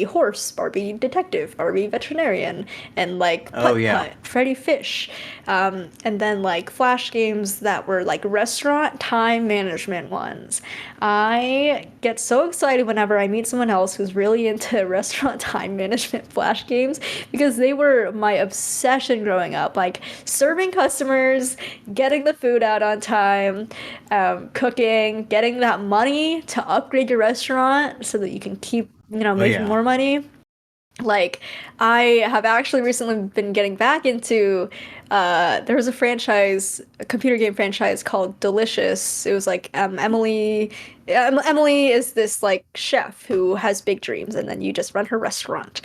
horse, Barbie detective, Barbie veterinarian, and like Oh, Putt yeah. Putt, Freddy Fish, and then like flash games that were like restaurant time management ones. I get so excited whenever I meet someone else who's really into restaurant time management flash games because they were my obsession growing up. Like serving customers, getting the food out on time, cooking, getting that money to upgrade your restaurant so that you can keep, Oh, making yeah. more money. Like, I have actually recently been getting back into there was a computer game franchise called Delicious. It was like Emily is this like chef who has big dreams, and then you just run her restaurant.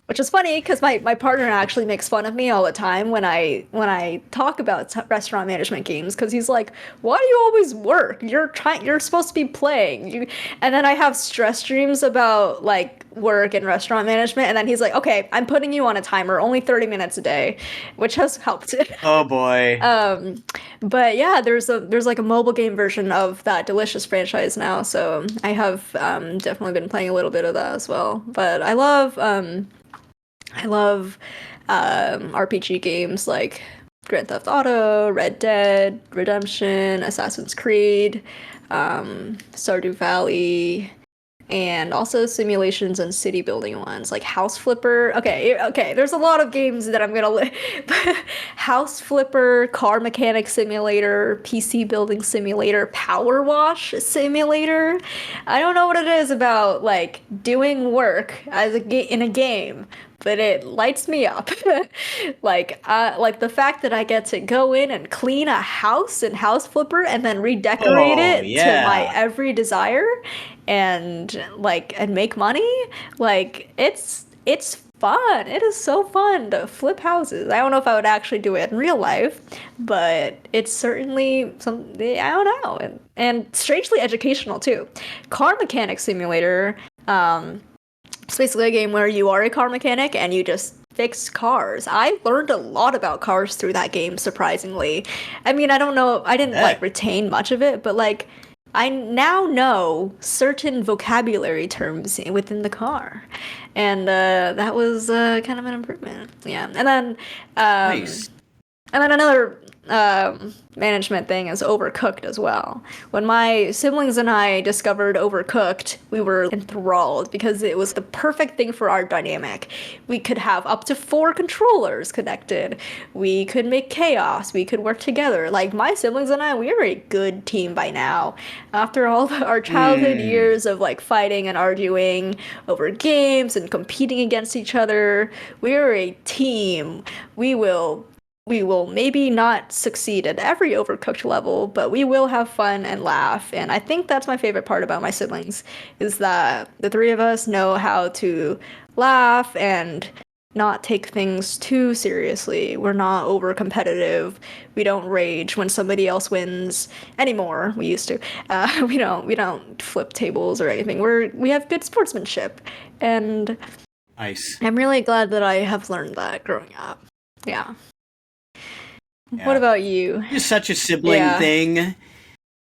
Which is funny because my partner actually makes fun of me all the time when I talk about restaurant management games because he's like, "Why do you always work? You're supposed to be playing." And then I have stress dreams about like work and restaurant management, and then he's like, "Okay, I'm putting you on a timer, only 30 minutes a day," which has helped. Oh, boy. But yeah, there's like a mobile game version of that Delicious franchise now, so I have definitely been playing a little bit of that as well. But I love RPG games like Grand Theft Auto, Red Dead Redemption, Assassin's Creed, Stardew Valley, and also simulations and city building ones like House Flipper. Okay, there's a lot of games that I'm gonna House Flipper, Car Mechanic Simulator, PC Building Simulator, Power Wash Simulator. I don't know what it is about like doing work as in a game, but it lights me up. Like the fact that I get to go in and clean a house in House Flipper and then redecorate Oh, it to my yeah. every desire and make money. Like it's fun. It is so fun to flip houses. I don't know if I would actually do it in real life, but it's certainly some I don't know. And strangely educational too. Car Mechanic Simulator, it's basically a game where you are a car mechanic and you just fix cars. I learned a lot about cars through that game, surprisingly. I mean, I don't know, I I didn't like bet. retain much of it, but like I now know certain vocabulary terms within the car. And that was kind of an improvement. Yeah. And then um, Nice. And then another management thing is Overcooked as well. When my siblings and I discovered Overcooked, we were enthralled because it was the perfect thing for our dynamic. We could have up to 4 controllers connected. We could make chaos. We could work together. Like my siblings and I, we are a good team by now. After all our childhood Mm, years of like fighting and arguing over games and competing against each other, we are a team. We will we will maybe not succeed at every Overcooked level, but we will have fun and laugh. And I think that's my favorite part about my siblings is that the three of us know how to laugh and not take things too seriously. We're not over competitive. We don't rage when somebody else wins anymore. We used to. We don't flip tables or anything. We have good sportsmanship, and nice. I'm really glad that I have learned that growing up. Yeah. What Yeah. about you? It's such a sibling Yeah. thing.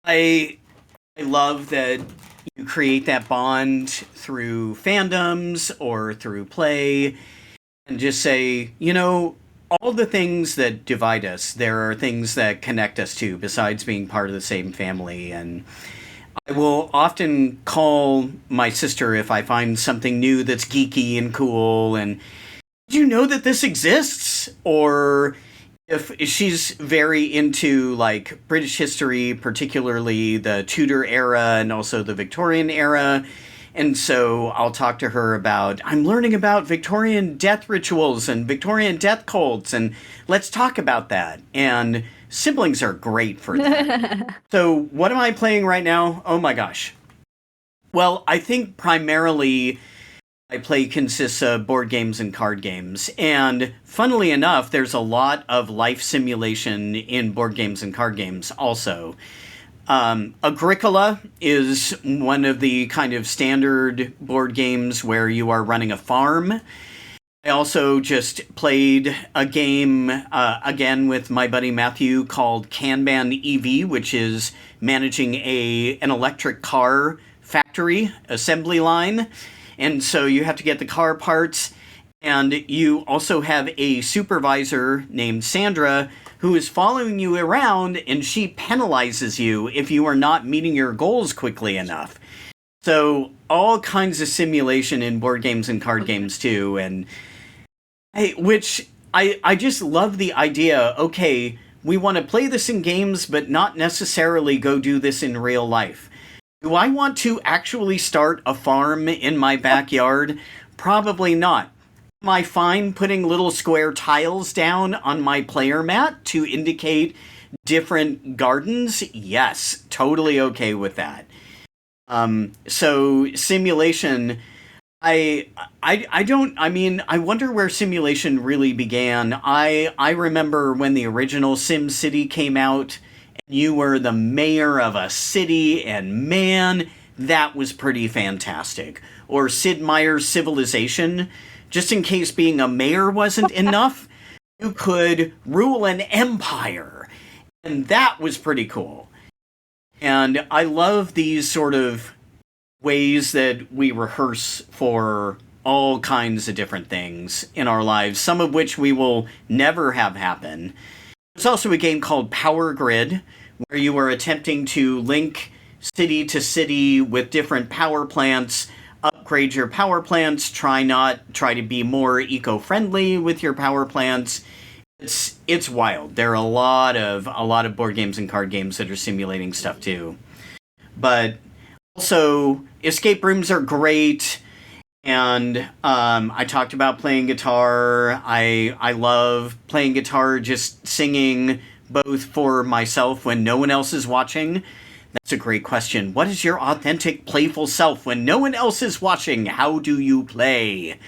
I I love that you create that bond through fandoms or through play and just say, all the things that divide us, there are things that connect us too, besides being part of the same family. And I will often call my sister if I find something new that's geeky and cool. And do you know that this exists? Or if she's very into like British history, particularly the Tudor era and also the Victorian era. And so I'll talk to her about, I'm learning about Victorian death rituals and Victorian death cults, and let's talk about that. And siblings are great for that. So, what am I playing right now? Oh my gosh. Well, I think primarily I play consists of board games and card games. And funnily enough, there's a lot of life simulation in board games and card games also. Agricola is one of the kind of standard board games where you are running a farm. I also just played a game again with my buddy Matthew called Kanban EV, which is managing an electric car factory assembly line. And so you have to get the car parts, and you also have a supervisor named Sandra who is following you around, and she penalizes you if you are not meeting your goals quickly enough. So all kinds of simulation in board games and card games too, and which I just love the idea. Okay, we want to play this in games, but not necessarily go do this in real life. Do I want to actually start a farm in my backyard? Probably not. Am I fine putting little square tiles down on my player mat to indicate different gardens? Yes, totally okay with that. So simulation, I don't. I mean, I wonder where simulation really began. I remember when the original Sim City came out, and you were the mayor of a city, and man, that was pretty fantastic. Or Sid Meier's Civilization. Just in case being a mayor wasn't enough, you could rule an empire, and that was pretty cool. And I love these sort of ways that we rehearse for all kinds of different things in our lives, some of which we will never have happen. There's also a game called Power Grid, where you are attempting to link city to city with different power plants, upgrade your power plants, try to be more eco-friendly with your power plants. It's wild. There are a lot of board games and card games that are simulating stuff too. But also, escape rooms are great, and I talked about playing guitar. I love playing guitar, just singing both for myself when no one else is watching. That's a great question. What is your authentic, playful self when no one else is watching? How do you play?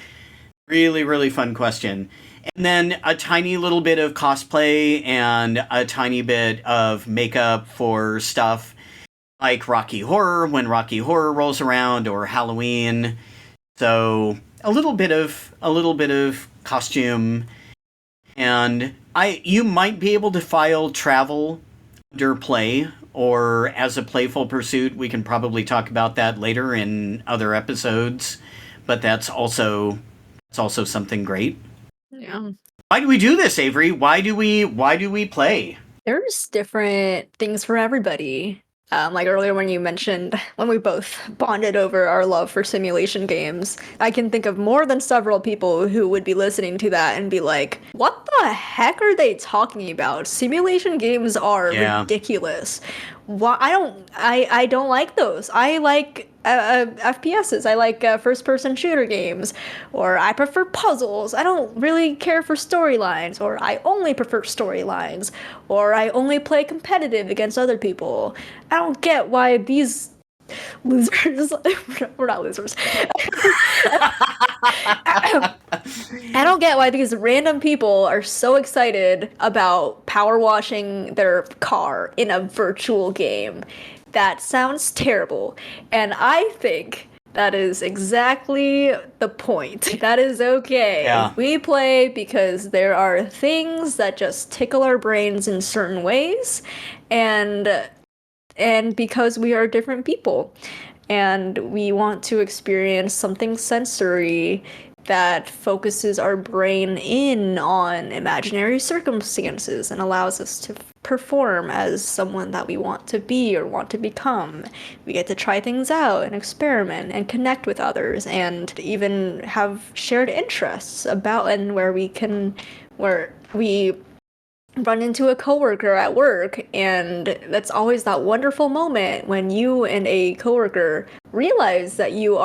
Really, really fun question. And then a tiny little bit of cosplay and a tiny bit of makeup for stuff like Rocky Horror when Rocky Horror rolls around, or Halloween. So a little bit of costume, and you might be able to file travel under play or as a playful pursuit. We can probably talk about that later in other episodes, but that's also something great. Yeah. Why do we do this, Avery? Why do we play? There's different things for everybody. Like earlier when you mentioned when we both bonded over our love for simulation games, I can think of more than several people who would be listening to that and be like, "What the heck are they talking about? Simulation games are Yeah. ridiculous. Why I don't like those. I like FPSs. I like first person shooter games, or I prefer puzzles. I don't really care for storylines, or I only prefer storylines, or I only play competitive against other people. I don't get why these losers, we're not losers. I don't get why these random people are so excited about power washing their car in a virtual game. That sounds terrible. And I think that is exactly the point. That is okay. Yeah. We play because there are things that just tickle our brains in certain ways, and because we are different people and we want to experience something sensory that focuses our brain in on imaginary circumstances and allows us to perform as someone that we want to be or want to become. We get to try things out and experiment and connect with others and even have shared interests about and where we run into a coworker at work, and that's always that wonderful moment when you and a coworker realize that you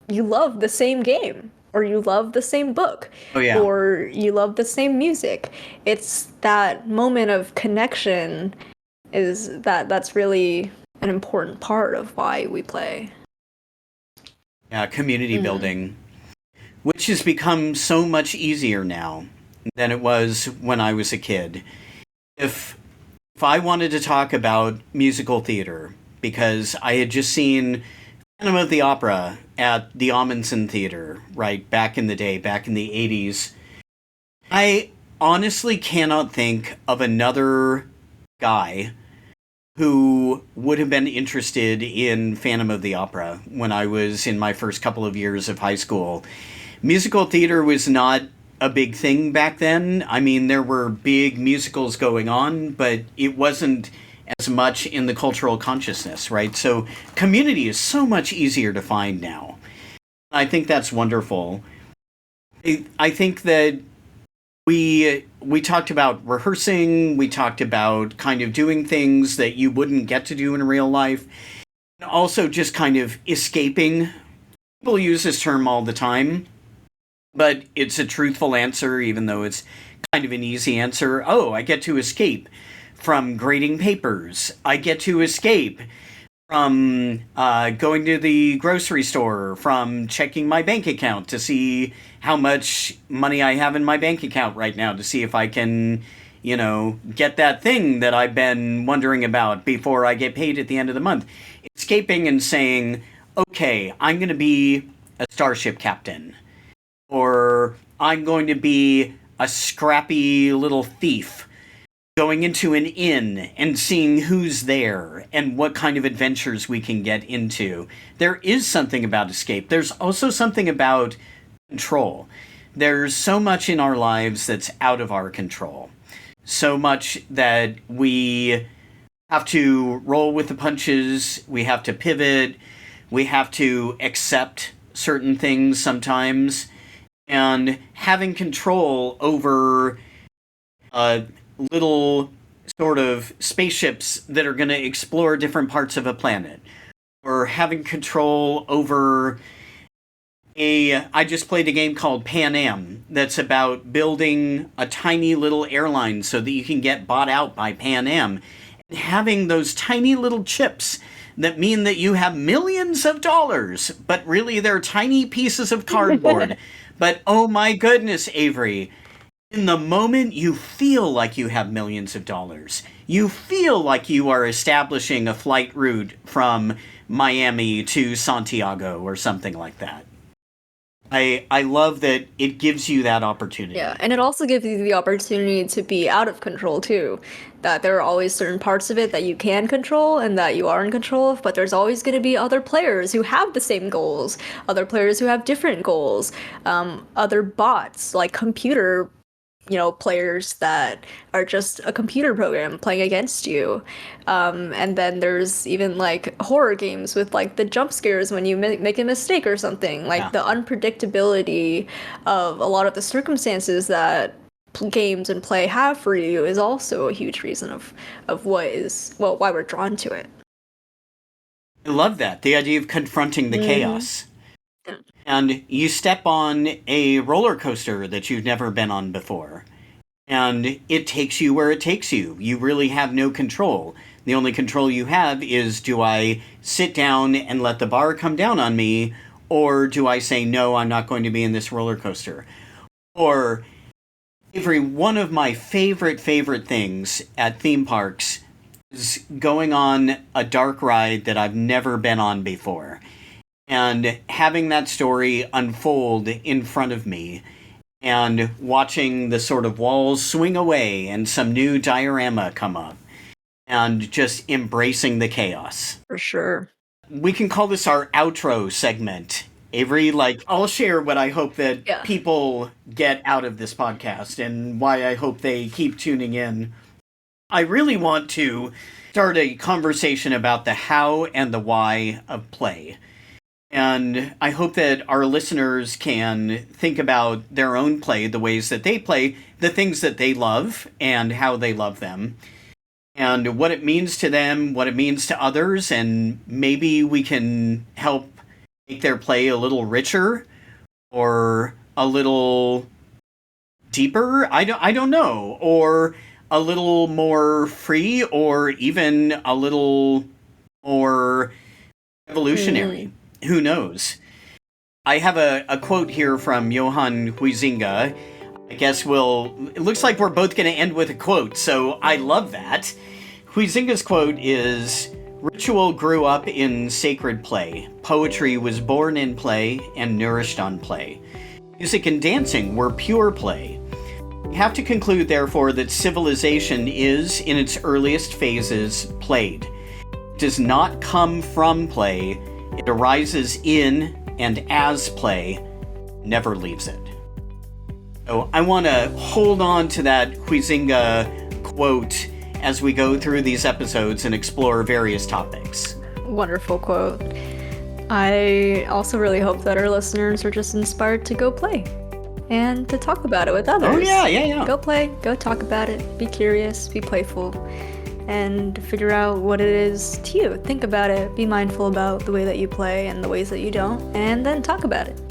love the same game, or you love the same book, Oh yeah. or you love the same music. It's that moment of connection that's really an important part of why we play. Yeah, community Mm. building, which has become so much easier now than it was when I was a kid. If if I wanted to talk about musical theater because I had just seen Phantom of the Opera at the Amundsen Theater, right, back in the day, back in the 80s, I honestly cannot think of another guy who would have been interested in Phantom of the Opera when I was in my first couple of years of high school. Musical theater was not a big thing back then. I mean, there were big musicals going on, but it wasn't as much in the cultural consciousness, right? So community is so much easier to find now. I think that's wonderful. I think that we talked about rehearsing, we talked about kind of doing things that you wouldn't get to do in real life, and also just kind of escaping. People use this term all the time, but it's a truthful answer, even though it's kind of an easy answer. Oh, I get to escape from grading papers. I get to escape from going to the grocery store, from checking my bank account to see how much money I have in my bank account right now, to see if I can, get that thing that I've been wondering about before I get paid at the end of the month. Escaping and saying, okay, I'm going to be a starship captain, or I'm going to be a scrappy little thief going into an inn and seeing who's there and what kind of adventures we can get into. There is something about escape. There's also something about control. There's so much in our lives that's out of our control. So much that we have to roll with the punches, we have to pivot, we have to accept certain things sometimes. And having control over little sort of spaceships that are going to explore different parts of a planet, or having control over I just played a game called Pan Am that's about building a tiny little airline so that you can get bought out by Pan Am, and having those tiny little chips that mean that you have millions of dollars, but really they're tiny pieces of cardboard. But oh my goodness, Avery, in the moment you feel like you have millions of dollars. You feel like you are establishing a flight route from Miami to Santiago or something like that. I love that it gives you that Yeah, opportunity. and it also gives you the opportunity to be out of control too. That there are always certain parts of it that you can control and that you are in control of, but there's always going to be other players who have the same goals, other players who have different goals, other bots, like computer players that are just a computer program playing against you. And then there's even like horror games with like the jump scares when you make a mistake or something. Like Yeah. the unpredictability of a lot of the circumstances that games and play have for you is also a huge reason of why we're drawn to it. I love that. The idea of confronting the chaos. Yeah. And you step on a roller coaster that you've never been on before. And it takes you where it takes you. You really have no control. The only control you have is, do I sit down and let the bar come down on me? Or do I say, no, I'm not going to be in this roller coaster? Or, Avery, one of my favorite things at theme parks is going on a dark ride that I've never been on before. And having that story unfold in front of me and watching the sort of walls swing away and some new diorama come up and just embracing the chaos. For sure. We can call this our outro segment. Avery, I'll share what I hope that people get out of this podcast and why I hope they keep tuning in. I really want to start a conversation about the how and the why of play. And I hope that our listeners can think about their own play, the ways that they play, the things that they love, and how they love them, and what it means to them, what it means to others, and maybe we can help make their play a little richer or a little deeper. I don't know, or a little more free, or even a little more revolutionary. Who knows? I have a quote here from Johann Huizinga. I guess it looks like we're both going to end with a quote, so I love that. Huizinga's quote is, "Ritual grew up in sacred play. Poetry was born in play and nourished on play. Music and dancing were pure play. We have to conclude, therefore, that civilization is, in its earliest phases, played. It does not come from play. It arises in and as play, never leaves it." So I want to hold on to that Huizinga quote as we go through these episodes and explore various topics. Wonderful quote. I also really hope that our listeners are just inspired to go play and to talk about it with others. Oh, yeah. Go play, go talk about it, be curious, be playful, and figure out what it is to you. Think about it, be mindful about the way that you play and the ways that you don't, and then talk about it.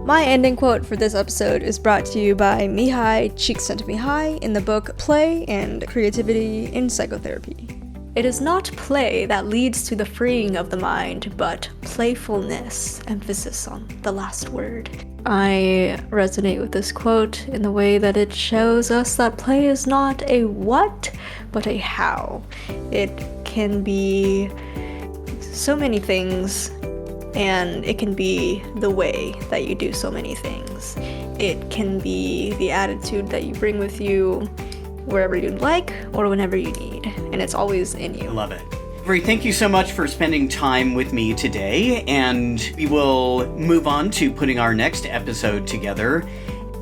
My ending quote for this episode is brought to you by Mihai Csikszentmihalyi in the book Play and Creativity in Psychotherapy. It is not play that leads to the freeing of the mind, but playfulness, emphasis on the last word. I resonate with this quote in the way that it shows us that play is not a what, but a how. It can be so many things, and it can be the way that you do so many things. It can be the attitude that you bring with you wherever you'd like or whenever you need, and it's always in you. Love it. Avery, thank you so much for spending time with me today, and we will move on to putting our next episode together.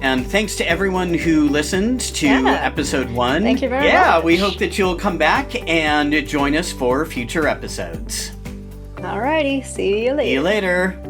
And thanks to everyone who listened to episode 1. Thank you very much. Yeah, we hope that you'll come back and join us for future episodes. Alrighty, see you later. See you later.